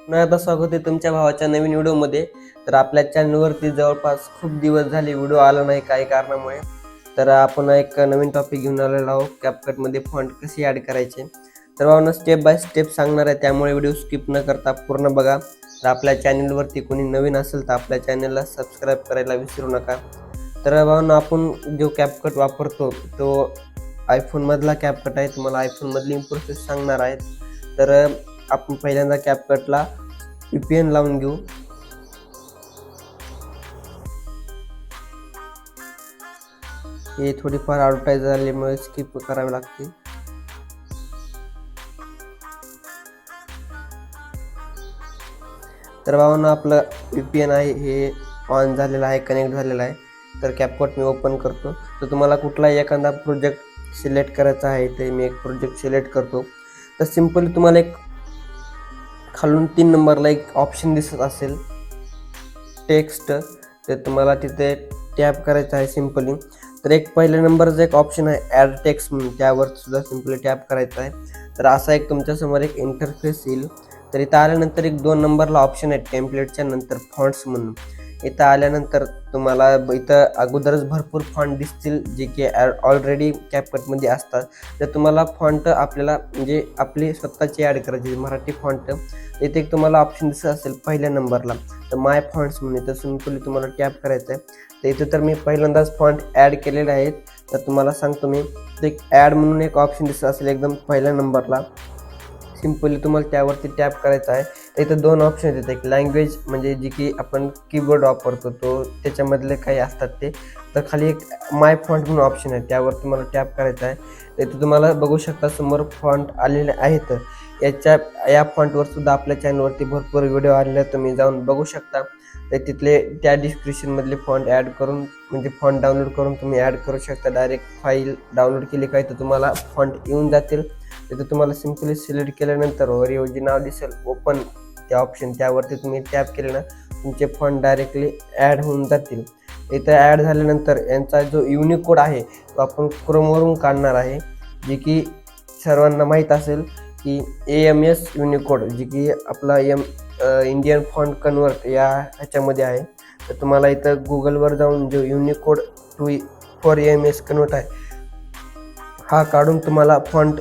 पुन्हा एकदा स्वागत आहे तुमच्या भावाच्या नवीन व्हिडिओमध्ये. तर आपल्या चॅनलवरती जवळपास खूप दिवस झाले व्हिडिओ आला नाही काही कारणामुळे. तर आपण एक नवीन टॉपिक घेऊन आलेलो आहोत, कॅपकटमध्ये फॉन्ट कशी ॲड करायचे. तर भावना स्टेप बाय स्टेप सांगणार आहे, त्यामुळे व्हिडिओ स्किप न करता पूर्ण बघा. तर आपल्या चॅनलवरती कोणी नवीन असेल तर आपल्या चॅनलला सबस्क्राईब करायला विसरू नका. तर भावना आपण जो कॅपकट वापरतो तो आयफोनमधला कॅपकट आहे. तुम्हाला आयफोनमधली प्रोसेस सांगणार आहेत. तर आपण पहिल्यांदा कॅपकटला VPN लावून घेऊ. हे थोडीफार ॲडव्हर्टाईज झाल्यामुळे स्किप करावी लागते. तर भावांनो आपलं VPN आहे हे ऑन झालेलं आहे, कनेक्ट झालेलं आहे. तर कॅपकट मी ओपन करतो. तर तुम्हाला कुठलाही एखादा प्रोजेक्ट सिलेक्ट करायचा आहे, ते मी एक प्रोजेक्ट सिलेक्ट करतो. तर सिम्पली तुम्हाला एक खालून 3 नंबरला एक ऑप्शन दिसत असेल टेक्स्ट, तर तुम्हाला तिथे टॅप करायचं आहे सिम्पली. तर एक पहिल्या नंबरचा एक ऑप्शन आहे ॲड टेक्स्ट म्हणून, त्यावर सुद्धा सिम्पली टॅप करायचं आहे. तर असा एक तुमच्यासमोर एक इंटरफेस येईल. तर इथं आल्यानंतर एक 2 नंबरला ऑप्शन आहे टेम्पलेटच्या नंतर फॉन्ट्स म्हणून. इथं आल्यानंतर तुम्हाला इथं अगोदरच भरपूर फॉन्ट दिसतील जे की ऑलरेडी कॅपकटमध्ये असतात. तर तुम्हाला फॉन्ट आपल्याला म्हणजे आपली स्वतःची ॲड करायची मराठी फॉन्ट. इथे एक तुम्हाला ऑप्शन दिसत असेल पहिल्या नंबरला, तर माय फॉन्ट्स म्हणून, तर सिम्पली तुम्हाला टॅप करायचं आहे. तर इथं तर मी पहिल्यांदाच फॉन्ट ॲड केलेले आहेत. तर तुम्हाला सांगतो मी, एक ॲड म्हणून एक ऑप्शन दिसत असेल एकदम पहिल्या नंबरला. सिम्पली तुम्हाला त्यावरती टॅप करायचं आहे. तर इथं 2 ऑप्शन येतात, एक लँग्वेज म्हणजे जी की आपण कीबोर्ड वापरतो तो त्याच्यामधले काही असतात ते. तर खाली एक माय फॉन्ट म्हणून ऑप्शन आहे, त्यावर तुम्हाला टॅप करायचं आहे. तर इथं तुम्हाला बघू शकता समोर फॉन्ट आलेले आहेत. या फॉन्टवर सुद्धा आपल्या चॅनलवरती भरपूर व्हिडिओ आलेले आहेत, तुम्ही जाऊन बघू शकता. तर तिथले त्या डिस्क्रिप्शनमधले फॉन्ट ॲड करून म्हणजे फॉन्ट डाउनलोड करून तुम्ही ॲड करू शकता. डायरेक्ट फाईल डाउनलोड केली काय तर तुम्हाला फॉन्ट येऊन जातील. तिथं तुम्हाला सिम्पली सिलेक्ट केल्यानंतर वर जे नाव दिसेल ओपन त्या ऑप्शन, त्यावरती तुम्ही टॅप केले ना तुमचे फॉन्ट डायरेक्टली ॲड होऊन जातील. इथं ॲड झाल्यानंतर यांचा जो युनिक कोड आहे तो आपण क्रोमवरून काढणार आहे, जे की सर्वांना माहीत असेल की AMS युनिकोड, जे की आपला इंडियन फॉन्ट कन्वर्ट या ह्याच्यामध्ये आहे. तर तुम्हाला इथं गुगलवर जाऊन जो युनिकोड 2 फॉर AMS कन्वर्ट आहे हा काढून तुम्हाला फॉन्ट